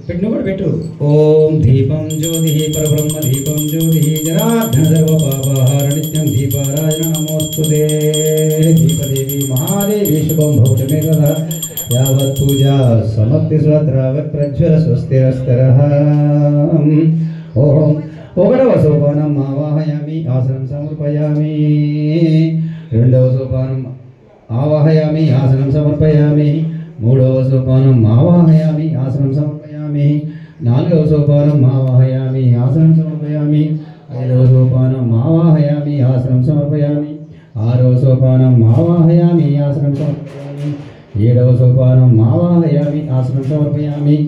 పెట్టిన కూడా పెట్టు. ఓం దీపం జ్యోతి పరబ్రహ్మ దీపం జ్యోతి జనార్దన సర్వ పాపహార నిత్యం దీపారాజన నమోస్తుతే. దీపదేవి మహాదేవి శుభం భౌతమే తదా యావత్ పూజా సమక్తి స్వత్రావత్ ప్రజ్వల స్వస్తిరస్తరః. ఓం ఒకటవ సోపానం ఆవాహయామి ఆసనం సమర్పయామి. రెండవ సోపానం ఆవాహయామి ఆసనం సమర్పయామి. మూడవ సోపానం ఆవాహయామి ఆసనం సమర్పయామి. నాలుగవ సోపానం ఆవాహయామి ఆసనం సమర్పయామి. ఐదవ సోపానం ఆవాహయామి ఆసనం సమర్పయామి. ఆరవ సోపానం ఆవాహయామి ఆసనం సమర్పయామి. ఏడవ సోపానం ఆవాహయామి ఆసనం సమర్పయామి.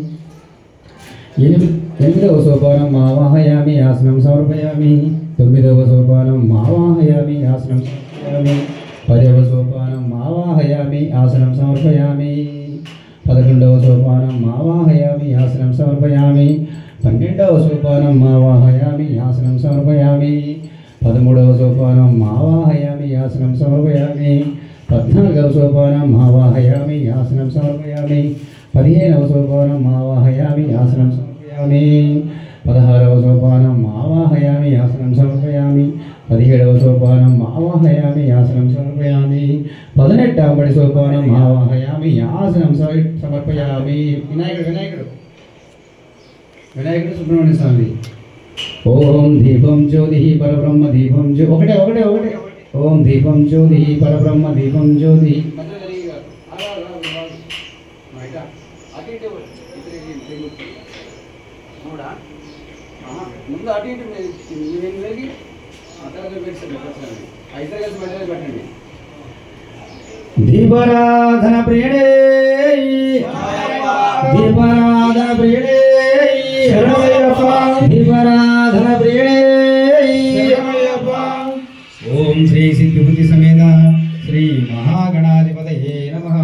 ఎనిమిదవ సోపానం ఆవాహయామి ఆసనం సమర్పయామి. తొమ్మిదవ సోపానం ఆవాహయామి ఆసనం సమర్పయామి. పదవ సోపానం ఆవాహయామి ఆసనం సమర్పయామి. 11వ సోపానం ఆవాహయామి ఆసనం సమర్పయామి. 12వ సోపానం ఆవాహయామి ఆసనం సమర్పయామి. 13వ సోపానం ఆవాహయామి ఆసనం సమర్పయామి. 14వ సోపానం ఆవాహయామి ఆసనం సమర్పయామి. 15వ సోపానం ఆవాహయామి ఆసనం సమర్పయామి. 16వ సోపానం ఆవాహయామి ఆసనం సమర్పయామి. 17వ సోపానం ఆవాహయామి ఆసనం సమర్పయామి. 18వ సోపానం ఆవాహయామి ఆసనం సమర్పయామి. వినాయకుడు సుబ్రహ్మణ్య స్వామి. ఓం దీపం జ్యోతి పరబ్రహ్మ దీపం ఒకటే ఒకటే ఒకటే. ఓం దీపం జ్యోతి పరబ్రహ్మ దీపం జ్యోతి. ముందు అటు ఇటు దీపారాధన ప్రియుడే దీపారాధన ప్రియుడే దీపారాధన ప్రియుడే. ఓం శ్రీ సిద్ధిబుద్ధి సమేత శ్రీ మహాగణాధిపతయే నమః.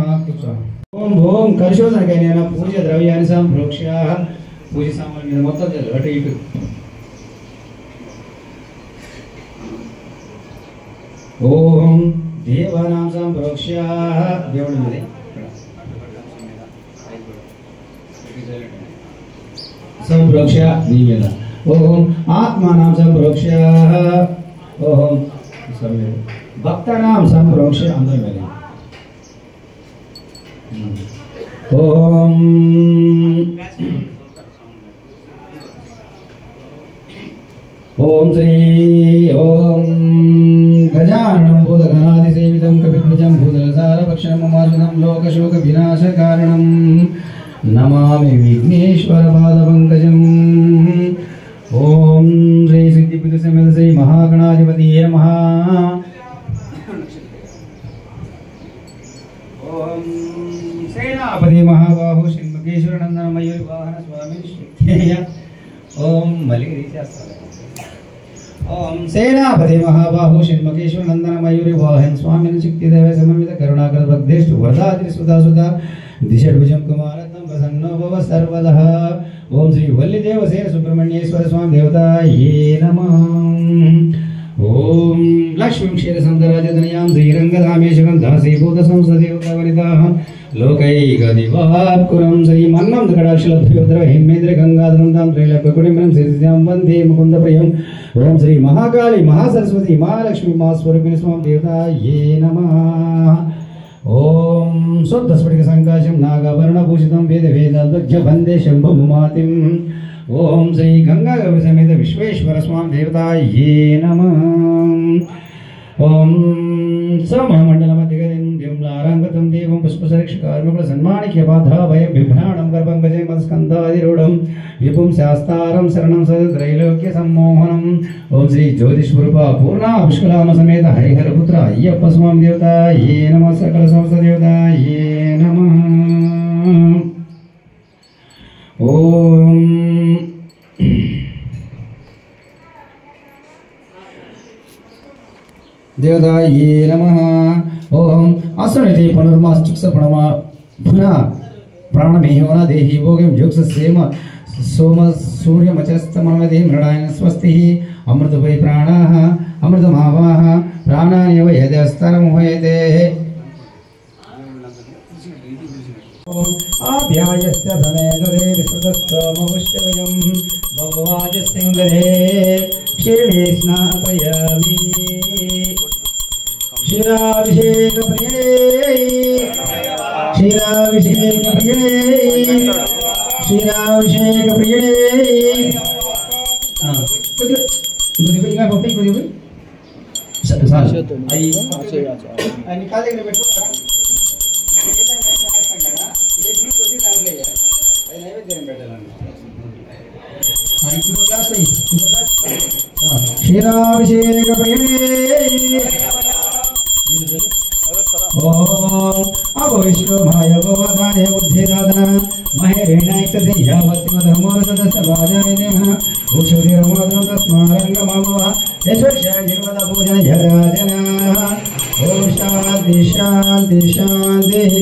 ఓం ఓం కర్షోదనకైన పూజ ద్రవ్యాన్ని సంప్రోక్ష్య పూజ సామాన్య మీద మొత్తం అటు ఇటు. ఓం దేవానాం సంప్రోక్ష్య దేవుడి మీద సంప్రోక్ష్య నీ మీద. ఓం ఆత్మానాం సంప్రోక్ష్య. ఓం భక్తానాం సంప్రోక్ష్య అందరి మీద. ఓం ఓం శ్రీ ఓం గజాననం భూతగణాదిసేవితం కపిధ్వజం భూతలసారభక్షణముమార్జనం లోకశోక వినాశకారణం నమామి విఘ్నేశ్వర పాదపంకజం. ఓం శ్రీ సిద్ధిబుద్ధి సమేత శ్రీ మహాగణాధిపతయే నమః. ఓం సేనాపతి మహాబాహు శ్రీమకేశ్వర నందన మయూరి వాహన స్వామి శ్రీకేయ. ఓం మలిగి తీసేస్తారు. ఓం సేనాపతి మహాబాహు షణ్ముఖేశ్వర నందన మయూరి వాహన స్వామిని శక్తిదేవ సమన్విత కరుణాకర భక్తేష్టు వరదాద్రి సుధా సుధా దిశద్భుజం కుమారత్నం ప్రసన్నో భవ సర్వదః. ఓం శ్రీ వల్లిదేవసేన సుబ్రహ్మణ్యేశ్వర స్వామి దేవతాయే నమః. ఓం లక్ష్మీం క్షీరసముద్రరాజధనయాం శ్రీరంగధామేశ్వరం దాసీభూత సంసదేవతావనితాః లోకైకదివాకురం శ్రీ మన్నం కటాక్షలభ్యోద్ర హేమేంద్ర గంగాధరం తాం త్రైలోక్యకుటుంబం శ్రీశ్యాం వందే ముకుంద ప్రియం. ఓం శ్రీ మహాకాళి మహాసరస్వతి మహాలక్ష్మి మహాస్వరూపిణి స్వామి దేవతాయే నమః. ఓం శుద్ధ స్ఫటిక సంకాశం నాగాభరణభూషితం వేద వేదాధ్వజ వందే శంభుమాతిం. ఓం శ్రీ గంగా గౌరి సమేత విశ్వేశ్వర స్వామి దేవతాయే నమః. ఓం సమమండలమధిగతిం దివ్లారంగతం దేవం పుష్పసరీక్షకార్మికుల సన్మానిక్యపాధాభయం బిభ్రాణం గర్భం గజే మత్స్కంధాదిరూఢం విపుం శాస్తారం శరణం సద్రైలోక్య సమ్మోహనం. ఓం శ్రీ జ్యోతిష్వరూప పూర్ణ పుష్కలామ సమేత హరిహరపుత్ర అయ్యప్ప స్వామి దేవతాయే నమః. సకల సంస్థ దేవతాయే నమః. ఓం దేవతాయే నమః. ఓం అసునితి పునర్మాశ్చుక్స పునమా పునః ప్రాణమేహోన దేహి భోగం యోగ సేమ సోమ సూర్యమచస్తమనమదే మృడాయన స్వస్తి. అమృతపై ప్రాణాః అమృతమావాహ ప్రాణాన్యవ యదస్తరముహయతే. आभ्यायस्य समेदरे विसृतस्तमपुष्टवयं भगवाजस्तिङ्गरे क्षीणे स्नापयामि क्षीराभिषेकप्रिये क्षीराभिषेकप्रिये क्षीराभिषेकप्रिये क्षीराभिषेकप्रिये अवविष्णुभाय गोवधाय बुद्धिदादना महेरेणायकधर्मोरसदसभाजायदेह भूषुधिरमोदं तस्मारङ्गममः यशोषाजिर्वदपूजन जराजनाः ॐ शान्ति शान्ति शान्तिः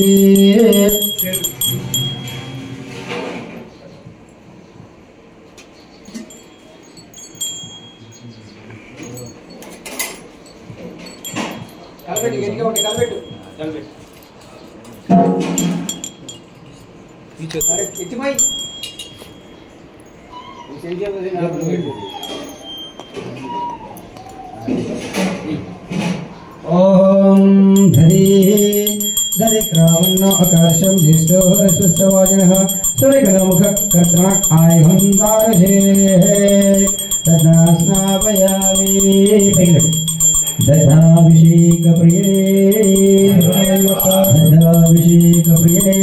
ओम धरी दरिक्रावण्य आकाशं जिष्टो स्वस्वाजिनः सूर्यगणमुख कर्त्राक् आयहन्तारजे तदा स्नापयामि दधाभिषेकप्रिये दधाभिषेकप्रिये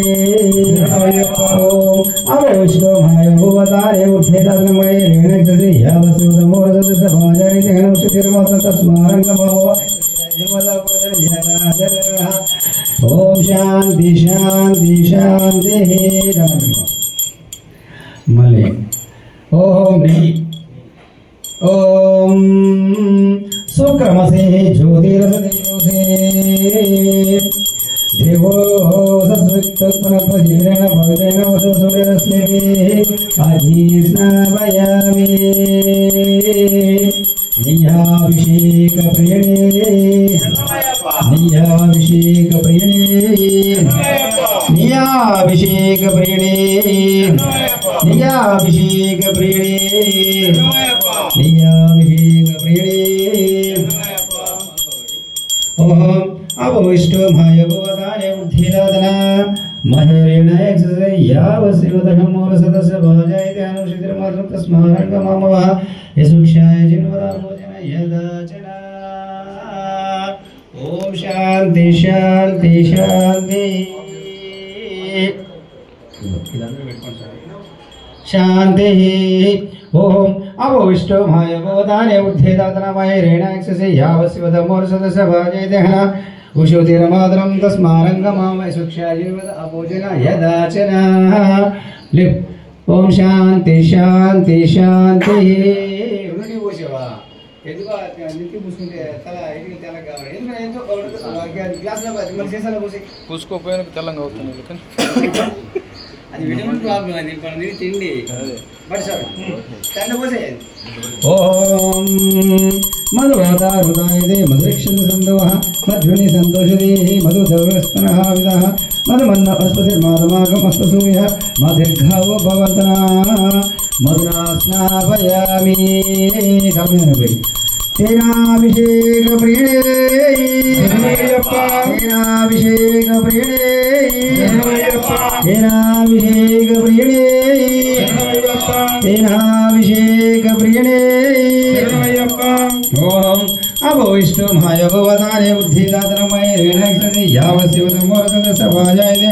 अवविष्णुभाय भुवतारे उद्धेतनमये रेणक्षसे यावस्वतमोरसदसभाजायते हनुषतिर्मात्र तस्मारङ्गमहो ओम शांति शांति शांति मले ओम नहीं ओम सुक्रमसे ज्योतिरसदेवसे देवो सस्विक्तत्परत्वजीरेण भगतेन वसुसूर्यरश्मिभिः अजीस्नापयामि नियाभिषेकप्रिये नियाभिषेकप्रिये नियाभिषेकप्रिये नियाभिषेकप्रिये नियाभिषेकप्रिये ओम अवविष्णुभाय भुवतारे बुद्धिदादना महेरेणायकसे यावस्वतमोरसदसभाजायते हनुषतिर्मात्रं तस्मारङ्गममः यशुक्षाय जिन्वदामोजन यदाचना ओम शांति शांति शांति शांति ओम अवविष्णुभाय भुवतारे उद्धेतनमये रेणाक्षसे यावस्वतमोरसदसभाजायते उषोतिरमात्रं तस्मारङ्गममः सुक्षाजिर्वद अपूजन यदाचना लिप ओम शांति शांति शांति ఎందుకు నిత్య పూసుకుంటే తల ఎడికి తెల్లగా కావాలి ఎందుకు ఎంతో గ్లాస్ లో మరి చేసాల పోసి పూసుకోపోయిన తెల్లగా అవుతుంది అది విటమిన్ ప్రాబ్లం అది పని తిండి బట్ సార్ తన్న పోసే ఓం మధురత హృదయదే మధుక్షణ సందవః మధ్వని సంతోషదే మధు దౌరస్తనః విదః మధుమన్న అస్పతిర్మాదమాగం అస్పసూయ మధుర్ఘావో భవతనా मधुना स्नापयामि गम्यनबै तेनाभिषेकप्रिये तेनाभिषेकप्रिये तेनाभिषेकप्रिये तेनाभिषेकप्रिये ओम अवविष्णुभाय भुवतारे बुद्धिदातनमये रेणाक्षसे यावस्वतमोरसदसभाजायते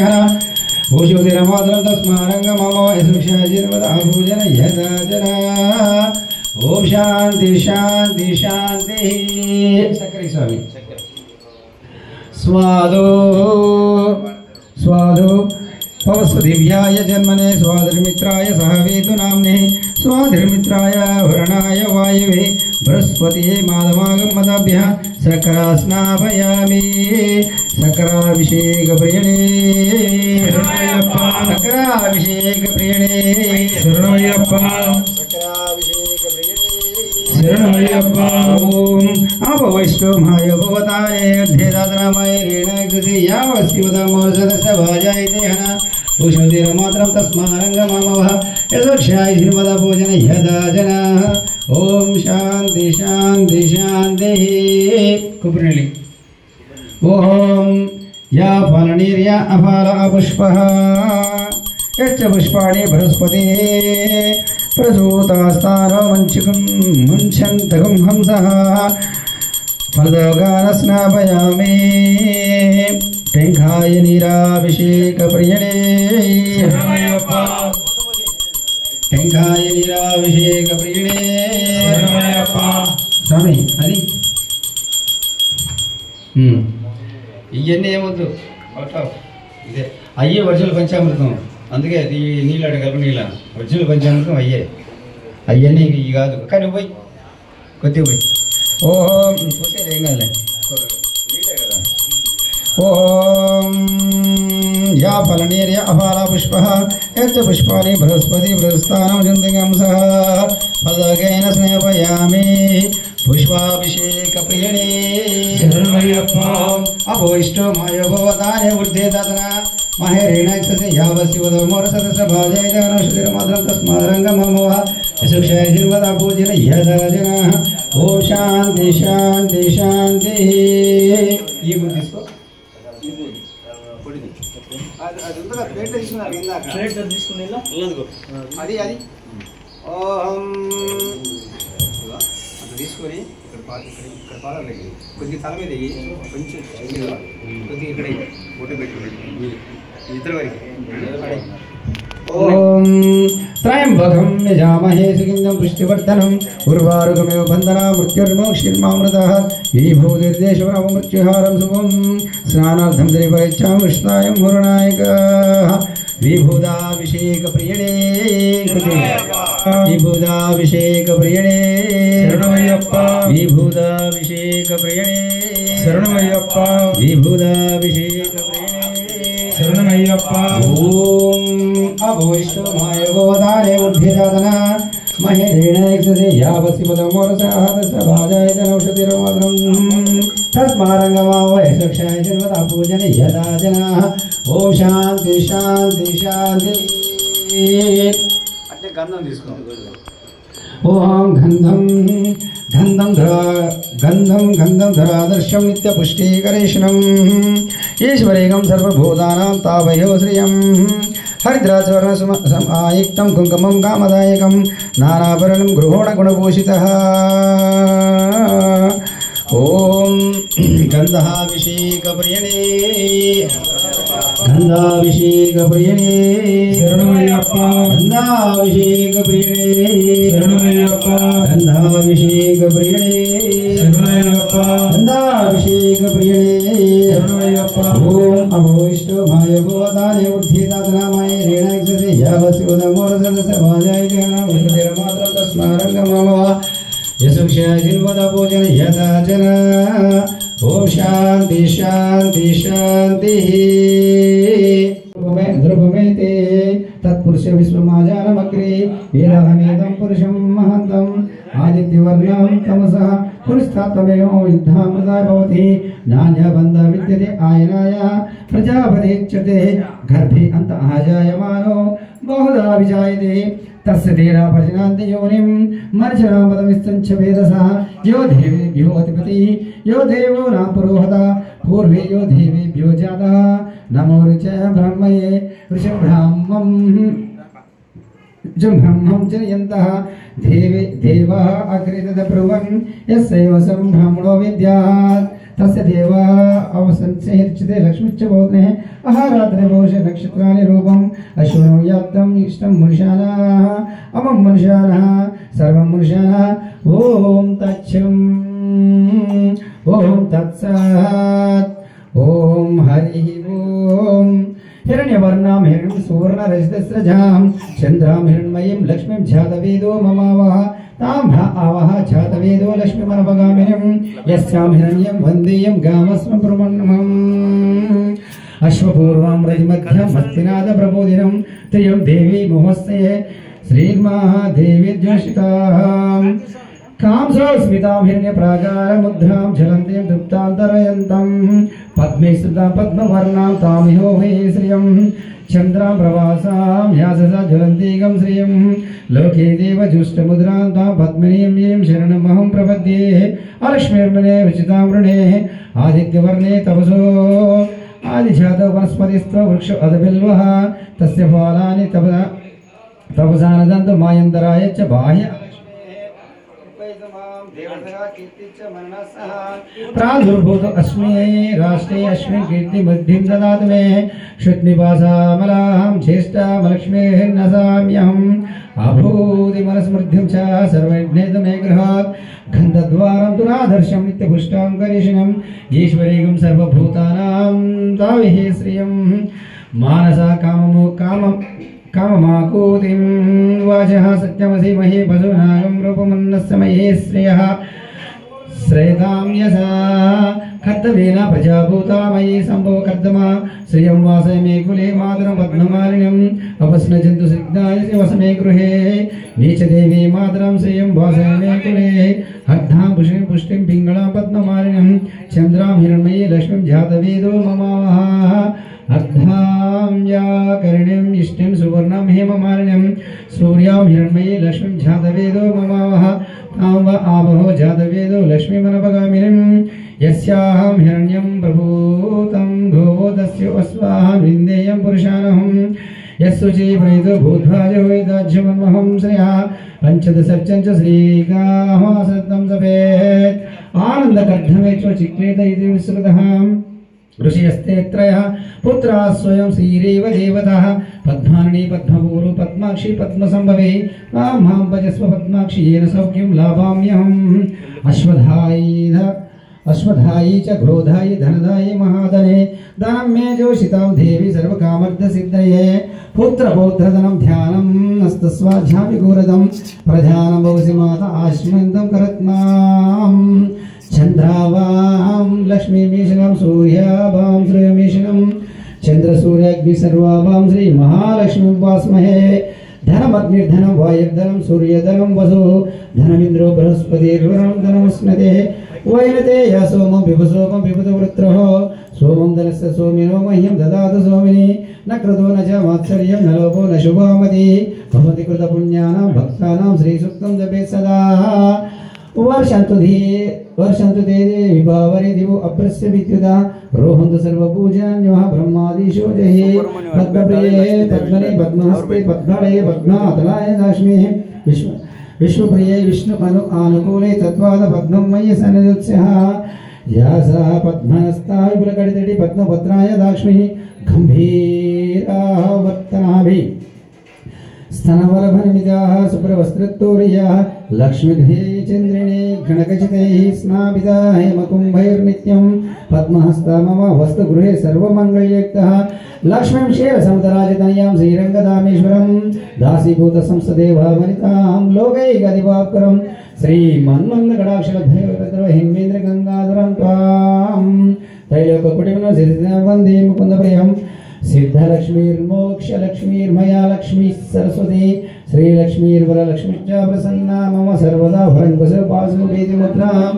भूषुधिरमात्रं तस्मारङ्गममः यशुक्षाजिर्वदाभूजन यदाचना ओम शांति शांति शांति सकरी स्वामी स्वादो स्वादो पवस्वदिव्याय जन्मने स्वाधिर्मित्राय सहवेतु नाम्ने स्वाधिर्मित्राय वरुणाय वायवे बृहस्पतिये माधमागं मदाभ्यः सकरा स्नापयामि सकराभिषेकप्रियणे सकराभिषेकप्रियणे शरणमय्यप्पा शरणमय्यप्पा ओम अपवैष्णवाय भवतारे अध्येताद्रामाय रेणाक्षसे यावस्तिवदमोरसदसभाजायते उषधिर्मात्रं तस्मारङ्गमामवः यशोक्षाय श्रीमदपूजन यदा जनाः ॐ शान्ति शान्ति शान्तिः कुप्रिणि ॐ या फलनिर्या अफला पुष्पः यच्च पुष्पाणि बृहस्पति प्रसूतास्तारो मुञ्चन्तकं हंसः फलगानस्नापयामि टेङ्घाय नीराभिषेकप्रियणे टेङ्घाय नीराभिषेकप्रियणे स्वामी అది ఇవన్నీ ఏమొద్దు ఇదే అయ్యే ఒరిజినల్ పంచామృతం అందుకే ఈ నీళ్ళు అడగలప నీళ్ళ ఒరిజినల్ పంచామృతం అయ్యే అవన్నీ ఇవి కాదు కానీ పోయి కొద్దిగా పోయి ఓం చూసేది ఏం కాదులే నీళ్ళే కదా ఓం या फलनिर्या अफला पुष्पः यच्च पुष्पाणि बृहस्पति बृहस्तानं जन्तुंसः फलगेन स्नेहयामि पुष्पाभिषेकप्रियणे अभोष्टो मायोभवदाने ऊर्ध्वे ददना महेरेणैक्षसे यावस्यवदमोरसदसभाजयनश्रुतिर्मात्रं तस्मारङ्गममवः यशुक्षाय जिर्वदा पूजन यदा जनाः ॐ शान्ति शान्ति शान्तिः ये बुद्धिस्को అది ఉందా ప్లేట్ తీసుకున్నారు ఇందాక ప్లేట్ తీసుకునేలా అది అది ఓం అది తీసుకొని ఇక్కడ పాదాలు కొద్దిగా తల మీద కొంచెం కొద్దిగా ఇక్కడ బొట్టు పెట్టుకోండి ఇద్దరు వరకు ఓం త్రయంబకం యజామహే సుగంధం పుష్టివర్ధనం ఉర్వారుకమేవ బంధనా మృత్యుర్మోక్షిర్మామృతః విభూతిర్దేశవరం మృత్యుహారం శుభం స్నానార్థం త్రిపరిచ్ఛామి కృష్ణాయం మురణాయకః విభూదాభిషేకప్రియణే విభూదాభిషేకప్రియణే శరణమయ్యప్ప విభూదాభిషేకప్రియణే శరణమయ్యప్ప విభూదాభిషేకప్రియణే శరణమయ్యప్ప ఓం अभोष्टो मायोगोदाने उद्भिदादना महेरेणैक्षसे यावस्यवदमोरसहादसभाजयनौषधिर्मात्रं तस्मारङ्गमावय यशोक्षाय जिर्वदा पूजन यदा जनाः ॐ शान्ति शान्ति शान्ति అంటే గంధం తీసుకో ఓం గంధం ధరాదర్శం నిత్యపుష్టికరేషణం ఈశ్వరేకం సర్వభూతానాం తావయో శ్రియం हरिद्राचरणसमायुक्तं कुङ्कुमं कामदायकं नानाभरणं गृहोणगुणभूषितः ॐ गन्धाभिषेकप्रियणे गन्धाभिषेकप्रियणे शरणमయ్యప్ప गन्धाभिषेकप्रियणे शरणमయ్యప్ప गन्धाभिषेकप्रियणे शरणमయ్యప్ప गन्धाभिषेकप्रियणे शरणमయ్యప్ప ॐ अभोष्टो भायभवदाने ऊर्ध्वेदातनामये रेणाक्षसे यावस्योदमोरसदसभाजयनौषधिर्मात्रं तस्मारङ्गममवः यशोक्षाय जिर्वदा पूजन यदा जना ॐ शान्ति शान्ति शान्तिः ध्रुवमेते तत्पुरुष विश्वमाजानमग्रे वेदाहमेदं पुरुषं महन्तम् आदित्यवर्णं तमसः पुरुषात्ममेव युद्धामृताय भवति नान्यबन्ध विद्यते आयनाय प्रजापतिच्यते गर्भे अन्त आजायमानो बहुधा विजायते तस्य तेरा भजनान्ति योनिं मर्जनामदमिस्तञ्च वेदसः यो देवेभ्यो अधिपतिः यो देवो न पुरोहतः पूर्वे यो देवेभ्यो जातः नमो ऋचय ब्रह्मये ब्रह्मं जनयन्तः देवः अग्रे तदब्रुवन् यस्यैव सम्भ्रमणो विद्यात् तस्य देवः अवसंस्यर्च्यते लक्ष्मीश्च बोधने अहारात्रिभोष नक्षत्राणि रूपम् अश्वनो याप्तम् इष्टं मनुष्याणाः अमं मनुष्याणाः सर्वं मनुष्याणाः ॐ तच्छं ॐ तत्सत् ॐ हरिः ॐ हिरण्यवर्णां हिरण्यं सुवर्णरजतस्रजां चन्द्रां हिरण्मयीं लक्ष्मीं जातवेदो ममावः तां आवह जातवेदो लक्ष्मीमनपगामिनीं यस्यां हिरण्यं वन्देयं गामस्मं प्रमन्नम् अश्वपूर्वां रजमध्यं हस्तिनाद प्रबोधिनं त्रियं देवी मोहस्ते श्रीर्महादेवी ज्योषितां कांसोस्मितां हिरण्यप्राकारमुद्रां झलन्तीं तृप्तान्तरयन्तं पद्मे स्थितां पद्मवर्णां तामिहो वै श्रियं चन्द्रां प्रवासां याससा ज्वलन्तीकं श्रियं लोके देवजुष्टमुद्रां तां पद्मिनीं यीं शरणमहं प्रपद्ये अलक्ष्मीर्मणे रुचितां वृणे आदित्यवर्णे तपसो आदिजातो वनस्पतिस्त्व वृक्ष अदबिल्वः तस्य फलानि तपसा नदन्तु मायन्तराय च बाह्य प्रादुर्भूत अस्मि राष्ट्रे अस्मिन् कीर्तिबुद्धिं ददातु मे श्रुतनिवासामलां ज्येष्ठामलक्ष्मीर्नसाम्यहम् आभूतिमनस्मृद्धिं च सर्वज्ञेतु मे गृहात् गन्धद्वारं दुरादर्शं नित्यपुष्टां करिष्णम् ईश्वरीगं सर्वभूतानां ताविः श्रियं मानसा काममाकूतिं वाचः सत्यमसि महे पशुनागं रूपमन्नस्य महे श्रेयः श्रेतां यसा कर्तव्येन प्रजाभूता मयि सम्भव कर्दमा श्रियं वासय मे कुले मातरं पद्ममालिनीम् अपस्नजन्तु सिग्धाय वसमे गृहे नीचदेवी मातरं श्रियं वासय मे कुले हद्धां पुष्टिं पिङ्गलां पद्ममालिनीं चन्द्रां हिरण्मयी लक्ष्मीं जातवेदो ममावः अद्धां व्याकरणीं इष्टिं सुवर्णं हेममालिनीं सूर्यां हिरण्मयी लक्ष्मीं जातवेदो ममावः तां व आवहो जातवेदो लक्ष्मीमनपगामिनीं यस्याहं हिरण्यं प्रभूतं गोवो तस्य अस्वाहं विन्देयं पुरुषानहं यस्सुचि प्रेतो भूद्वाजो वेदाज्यमन्महं श्रेयः पञ्चदशर्चञ्च श्रीकामासतं सपेत् आनन्दकर्धमेचो चिक्लेत इति विश्रुतः ऋषियस्ते त्रयः पुत्राः स्वयं श्रीरेव देवताः पद्मानी पद्मपूरु पद्माक्षी पद्मसंभवे मां भजस्व पद्माक्षी येन सौख्यं लाभाम्यहम् अश्वधायी च क्रोधायी धनदायी महाधने धनं मे जोषितां देवी सर्वकामर्थसिद्धये पुत्रपौत्रधनं ध्यानं नस्तस्वाध्यापि घोरदं प्रधानं भवसि माता आश्मन्तं करत्नां चन्द्रावां लक्ष्मीमीशनं सूर्याभां श्रियमीशनं चन्द्रसूर्याग्नि सर्वाभां श्री महालक्ष्मीं उपास्महे धनमग्निर्धनं वायुर्धनं सूर्यधनं वसु धनमिन्द्रो बृहस्पतिर्वरुणं धनमुष्णते वैनते या सोमं विभुसोमं विभुतवृत्रः सोमं धनस्य सोमिनो मह्यं ददातु सोमिनि न क्रतो न च मात्सर्यं न लोभो न शुभामति भवति कृतपुण्यानां भक्तानां श्रीसूक्तं जपेत् सदा वर्षन्तु ते विभावरे दिवो अप्रस्य विद्युता रोहन्तु सर्वपूजान्यः ब्रह्मादिशो जहि पद्मप्रिये पद्मने पद्महस्ते पद्मलये पद्मातलाय दास्मि विश्वप्रिये विष्णु आनुकूले तत्त्वाद पद्मं मयि सन्निधत्स्यः या सा पद्महस्ता विपुलकटितटी पद्मपत्राय दाक्ष्मी गम्भीरावर्तनाभिः स्तनवरभनिमिताः सुप्रवस्त्रतोर्याः लक्ष्मीधे चन्द्रिणे गणकचितैः स्नापिता हेमकुम्भैर्नित्यं पद्महस्ता मम वस्तुगृहे सर्वमङ्गलयुक्तः लक्ष्मीं क्षीरसमुद्रराजतनयां श्रीरङ्गधामेश्वरं दासीभूतसंसदेवावनितां लोकैकदिवाकरं श्रीमन्मन्दकटाक्षलभैरवहेमेन्द्रगङ्गाधरं त्वां त्रैलोक्यकुटिमनं सिद्धिं वन्दे मुकुन्दप्रियं सिद्धलक्ष्मीर्मोक्षलक्ष्मीर्मया लक्ष्मी सरस्वती श्रीलक्ष्मीर्वरलक्ष्मीश्च प्रसन्ना मम सर्वदा भरङ्कुशपाशुभेदिमुद्रां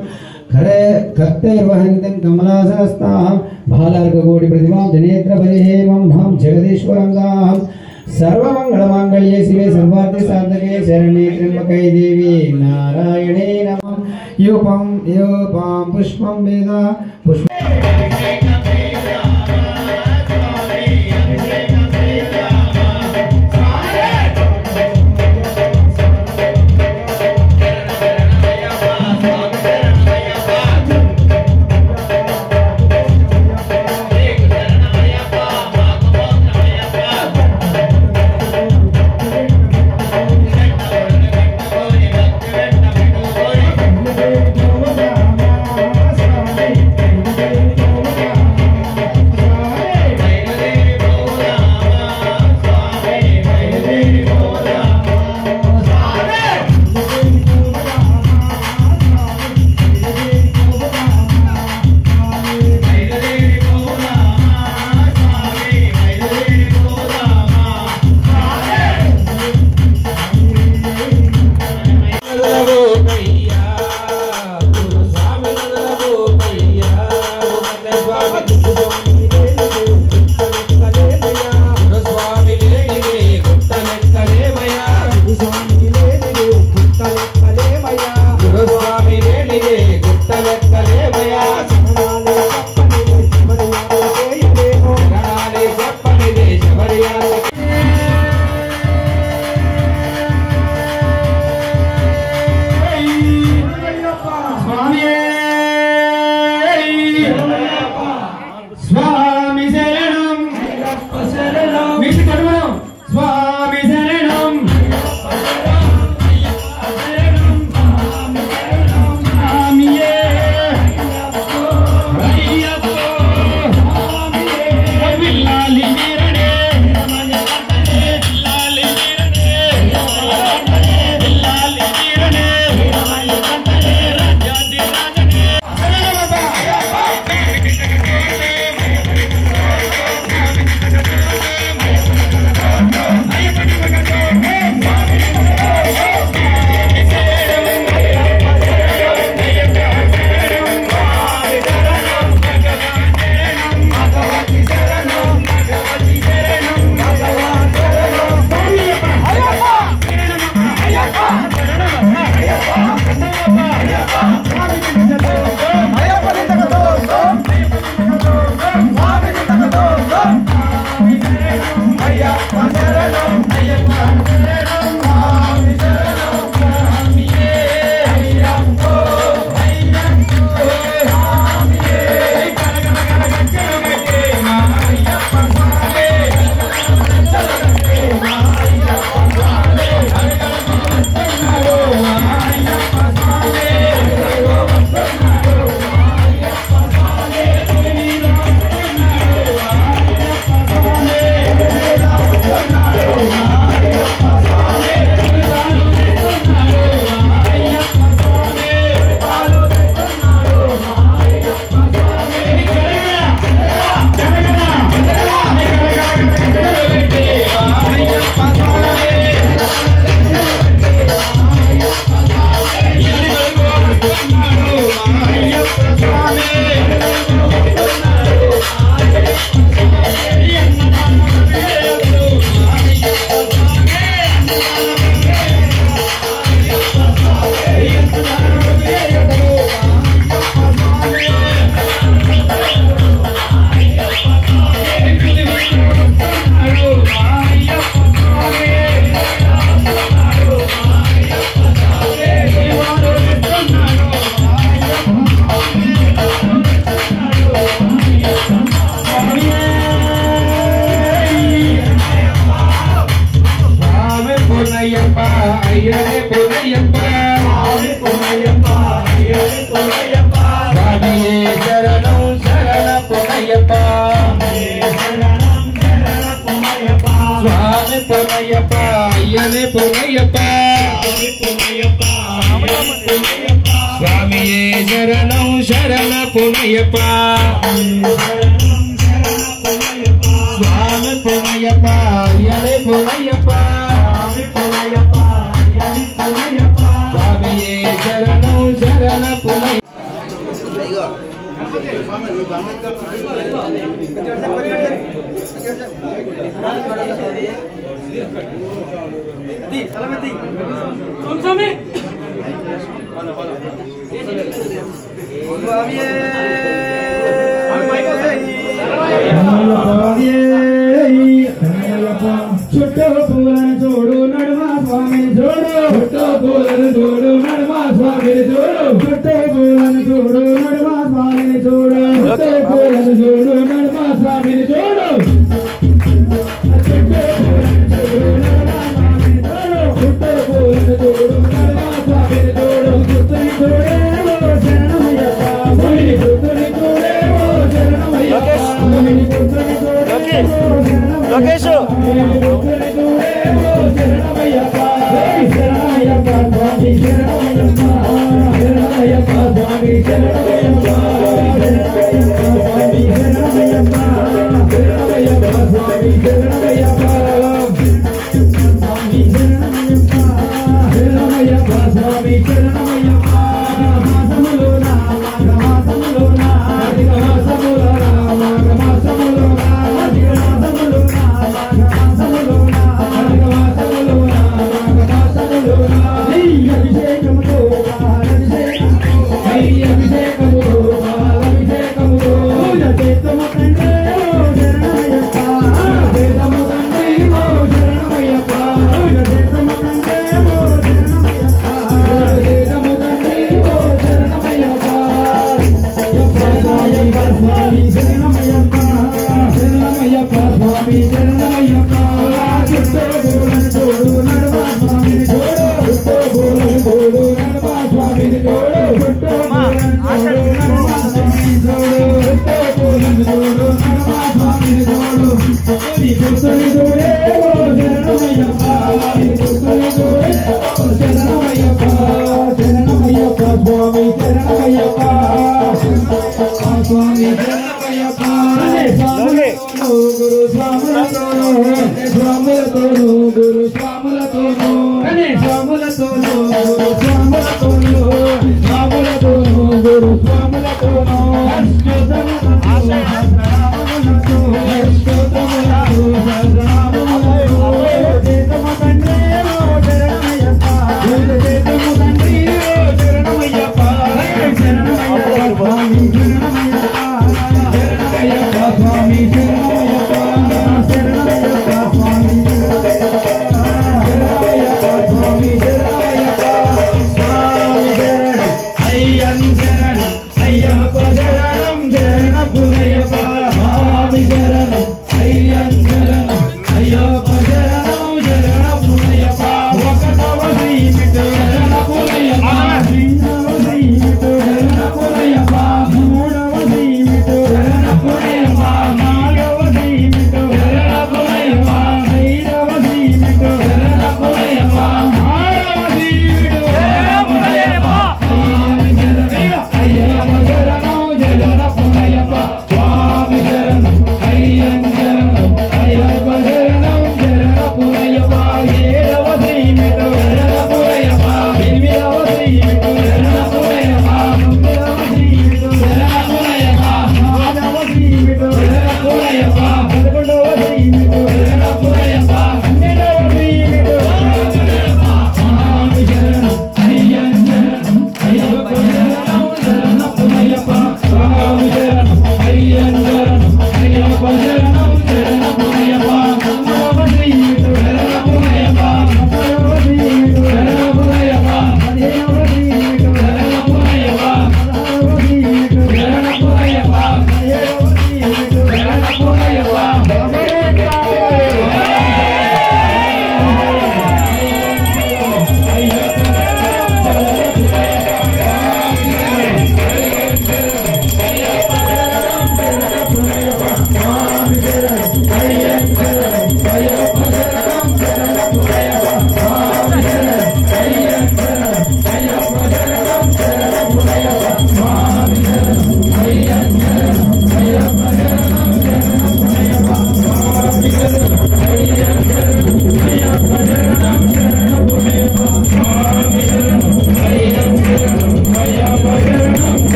कर्तैर्वहन्तीं कमलासहस्तां बालार्ककोटिप्रतिमां जनेत्रपरिहेमं मां जगदीश्वरं तां सर्वमङ्गलमाङ्गल्ये शिवे सर्वार्थसाधके शरण्ये त्र्यम्बके देवी नारायणे नमः योपं पुष्पं वेद पुष्प పునయ్యప్ప అయ్యనే పునయ్యప్ప స్వామియే శరణం శరణ పునయ్యప్ప స్వామి పునయ్యప్ప అయ్యనే పునయ్యప్ప స్వామియే శరణం శరణ పునయ్యప్ప స్వామి పునయ్యప్ప అయ్యనే పునయ్యప్ప స్వామియే శరణం శరణ పునయ్యప్ప చుట్టూ పూలను చూడు నడుమ స్వామిని చూడు చుట్టూ పూలను చూడు నడుమ స్వామిని చూడు చుట్టూ పూలను చూడు నడుమ స్వామిని చూడు చుట్టూ పూలను చూడు నడుమ స్వామిని చూడు చుట్టూ పూలను చూడు నడుమ స్వామిని చూడు చుట్టూ చూడేవో శరణమయ్యప్ప ముని చుట్టూని చూడేవో శరణమయ్యప్ప ముని చుట్టూని చూడేవో లోకేష్ స్వామి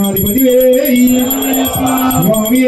గణాధిపతి స్వామి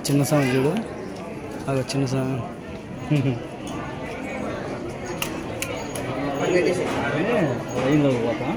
చిన్న స్వామి చూడు అలా చిన్న స్వామి అయిందా పోతా